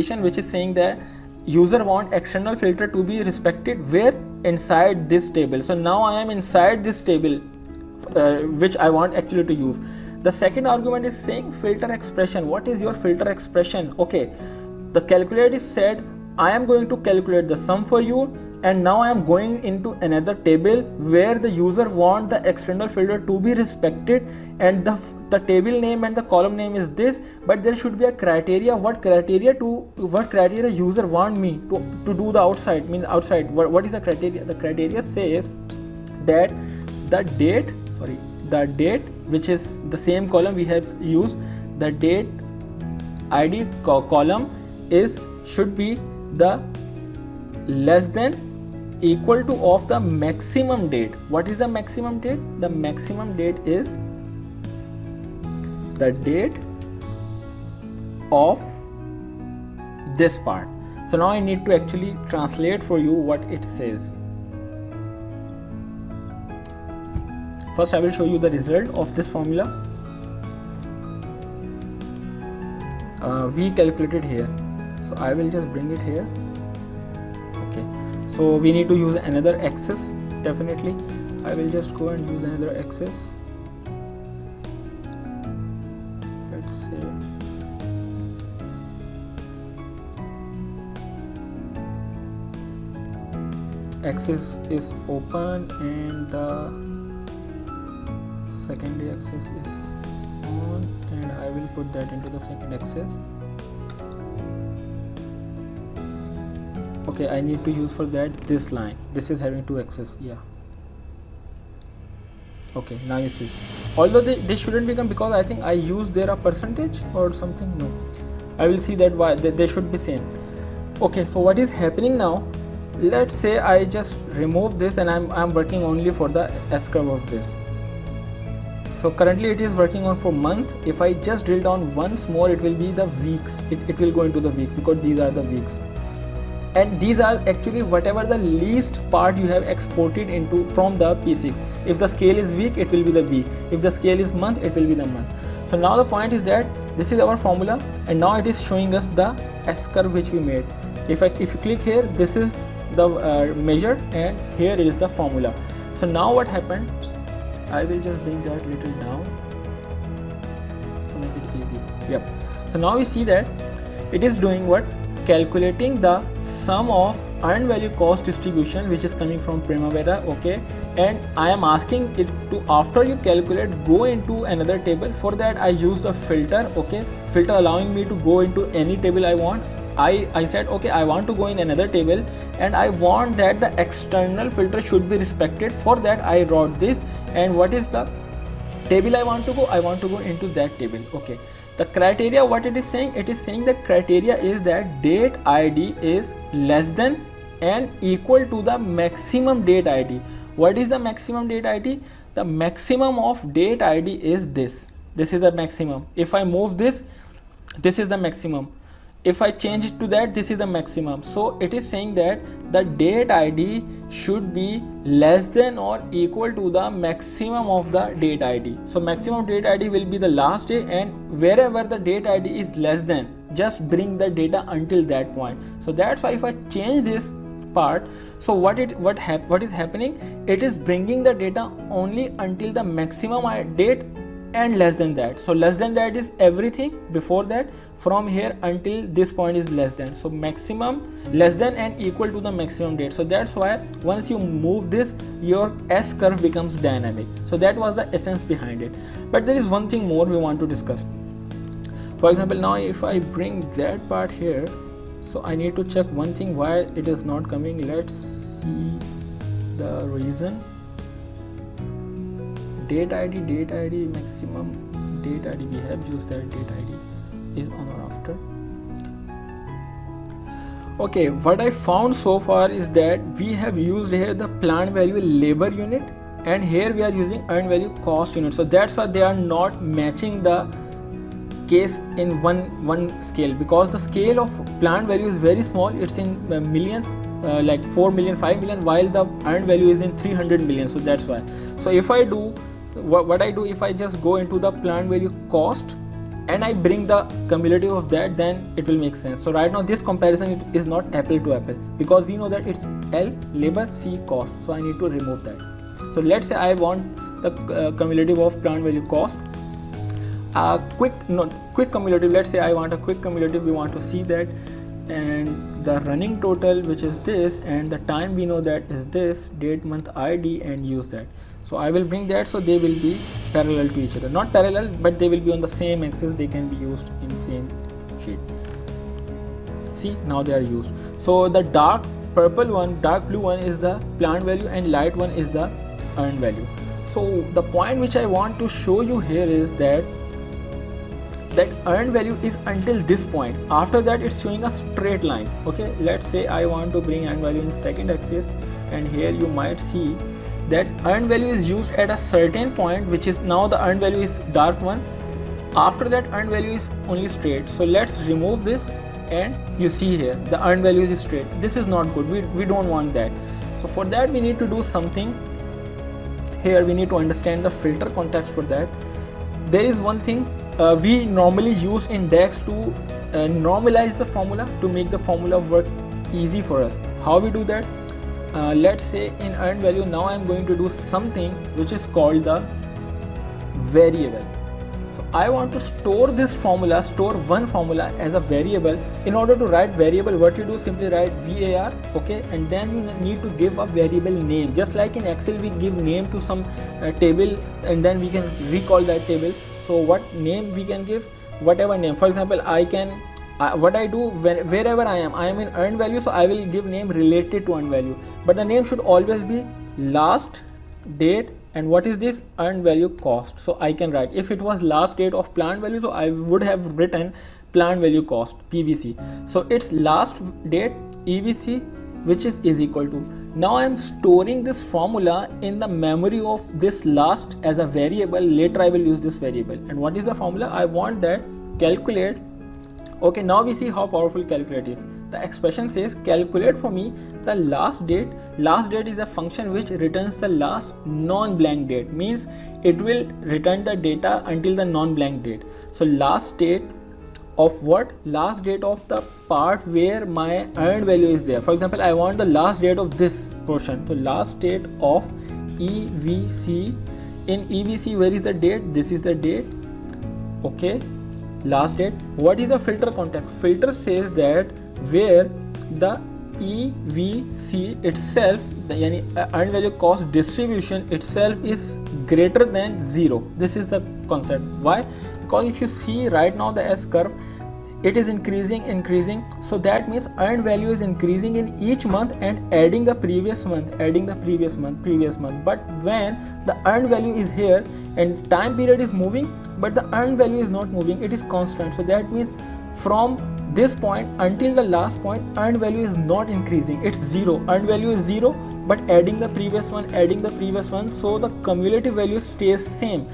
distribution which is saying that user want external filter to be respected where inside this table. So now I am inside this table which I want actually to use. The second argument is saying filter expression. What is your filter expression? Okay, the calculate is said I am going to calculate the sum for you, and now I am going into another table where the user want the external filter to be respected, and the table name and the column name is this, but there should be a criteria. What criteria user want me to do the outside, means outside. What is the criteria? The criteria says that the date, which is the same column we have used, the date id column should be the less than equal to of the maximum date. What is the maximum date? The maximum date is the date of this part. So now I need to actually translate for you what it says. First I will show you the result of this formula. We calculated here, so I will just bring it here. Okay, so we need to use another axis. Definitely I will just go and use another axis. Let's say axis is open and the secondary axis is on, and I will put that into the second axis. Okay, I need to use for that this line. This is having two axes. Yeah. Okay, now you see. Although they shouldn't become, because I think I used there a percentage or something. No, I will see that why they should be same. Okay, so what is happening now? Let's say I just remove this and I'm working only for the S curve of this. So currently it is working on for month. If I just drill down once more, it will be the weeks. It will go into the weeks because these are the weeks. And these are actually whatever the least part you have exported into from the P6. If the scale is week, it will be the week. If the scale is month, it will be the month. So now the point is that this is our formula, and now it is showing us the S curve which we made. If you click here, this is the measure, and here is the formula. So now what happened? I will just bring that little down to make it easy. Yep. So now we see that it is doing what? Calculating the sum of earned value cost distribution which is coming from Primavera. Okay, and I am asking it to, after you calculate, go into another table. For that I use the filter. Okay, filter allowing me to go into any table I want. I said okay, I want to go in another table and I want that the external filter should be respected. For that I wrote this, and what is the table I want to go? I want to go into that table. Okay, the criteria, what it is saying? It is saying the criteria is that date ID is less than and equal to the maximum date ID. What is the maximum date ID? The maximum of date ID is this. This is the maximum. If I move this, this is the maximum. If I change it to that, this is the maximum. So it is saying that the date ID should be less than or equal to the maximum of the date ID. So maximum date ID will be the last day, and wherever the date ID is less than, just bring the data until that point. So that's why if I change this part, so what is happening? It is bringing the data only until the maximum date and less than that. So less than that is everything before that. From here until this point is less than. So maximum, less than and equal to the maximum date. So that's why once you move this, your S curve becomes dynamic. So that was the essence behind it. But there is one thing more we want to discuss. For example, now if I bring that part here, so I need to check one thing why it is not coming. Let's see the reason. Date ID, maximum date ID, we have used that date ID is on or after. Okay, what I found so far is that we have used here the plant value labor unit, and here we are using earned value cost unit. So that's why they are not matching the case in one scale, because the scale of plant value is very small. It's in millions, like 4 million, 5 million, while the earned value is in 300 million. So that's why. So if I do what I do, if I just go into the plant value cost, and I bring the cumulative of that, then it will make sense. So right now this comparison is not apple to apple, because we know that it's L labor, C cost, so I need to remove that. So let's say I want the cumulative of plant value cost, quick cumulative. Let's say I want a quick cumulative, we want to see that, and the running total, which is this, and the time we know that is this, date, month, ID, and use that. So I will bring that, so they will be parallel to each other, not parallel, but they will be on the same axis, they can be used in same sheet. See, now they are used. So the dark purple one, dark blue one is the plant value, and light one is the earned value. So the point which I want to show you here is that earned value is until this point. After that it's showing a straight line. Okay, let's say I want to bring earned value in second axis, and here you might see that earned value is used at a certain point, which is now the earned value is dark one. After that earned value is only straight. So let's remove this, and you see here the earned value is straight. This is not good, we don't want that. So for that we need to do something. Here we need to understand the filter context. For that there is one thing we normally use in DAX to normalize the formula, to make the formula work easy for us. How we do that? Let's say in earned value, now I am going to do something which is called the variable. So I want to store this formula, store one formula as a variable. In order to write variable, what you do, simply write var, okay, and then you need to give a variable name. Just like in Excel we give name to some table, and then we can recall that table. So what name we can give? Whatever name. For example, I can what I do, wherever I am in earned value, so I will give name related to earned value, but the name should always be last date, and what is this? Earned value cost. So I can write, if it was last date of plant value, so I would have written plant value cost, PVC. So it's last date EVC, which is equal to. Now I am storing this formula in the memory of this last as a variable. Later I will use this variable. And what is the formula? I want that calculate. Okay, now we see how powerful calculate is. The expression says calculate for me the last date. Last date is a function which returns the last non-blank date, means it will return the data until the non-blank date. So last date of what? Last date of the part where my earned value is there. For example, I want the last date of this portion. So last date of EVC. In EVC, where is the date? This is the date. Okay, last date. What is the filter context? Filter says that where the EVC itself, the earned value cost distribution itself is greater than 0. This is the concept. Why? Because if you see right now the S curve, it is increasing, so that means earned value is increasing in each month and adding the previous month, previous month. But when the earned value is here and time period is moving, but the earned value is not moving, it is constant. So that means from this point until the last point, earned value is not increasing, it's 0. Earned value is 0, but adding the previous one, so the cumulative value stays same.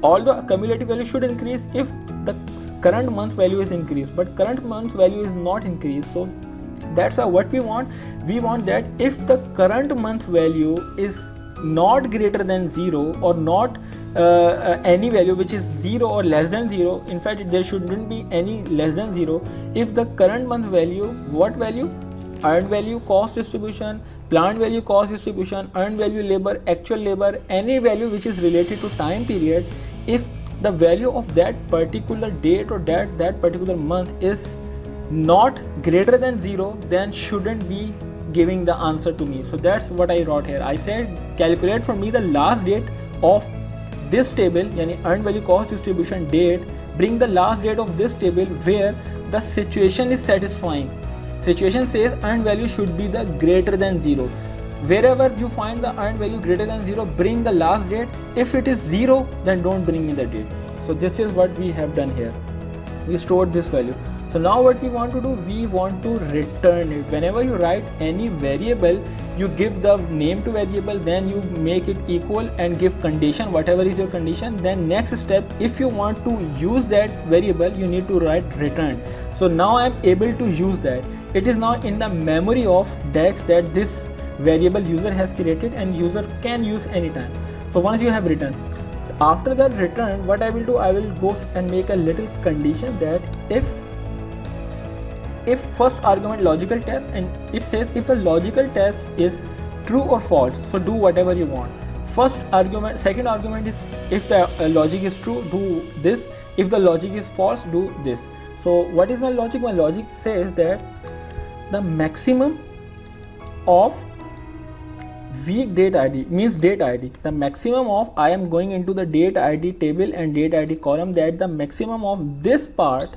Although cumulative value should increase if the current month value is increased, but current month value is not increased. So that's why what we want that if the current month value is not greater than 0 or not any value which is 0 or less than 0, in fact there shouldn't be any less than 0. If the current month value, what value? Earned value cost distribution, plant value cost distribution, earned value labor, actual labor, any value which is related to time period, if the value of that particular date or that particular month is not greater than 0, then shouldn't be giving the answer to me. So that's what I wrote here. I said calculate for me the last date of this table, yani earned value cost distribution date, bring the last date of this table where the situation is satisfying. Situation says earned value should be the greater than 0. Wherever you find the earned value greater than 0, bring the last date. If it is 0, then don't bring me the date. So this is what we have done here. We stored this value. So now what we want to do, we want to return it. Whenever you write any variable, you give the name to variable, then you make it equal and give condition, whatever is your condition. Then next step, if you want to use that variable, you need to write return. So now I am able to use that. It is now in the memory of DAX that this variable user has created and user can use anytime. So once you have written, after that return, what I will do, I will go and make a little condition that if first argument logical test, and it says if the logical test is true or false, so do whatever you want. First argument, second argument is if the logic is true, do this. If the logic is false, do this. So what is my logic? My logic says that the maximum of week date id means date id. The maximum of, I am going into the date id table and date id column, that the maximum of this part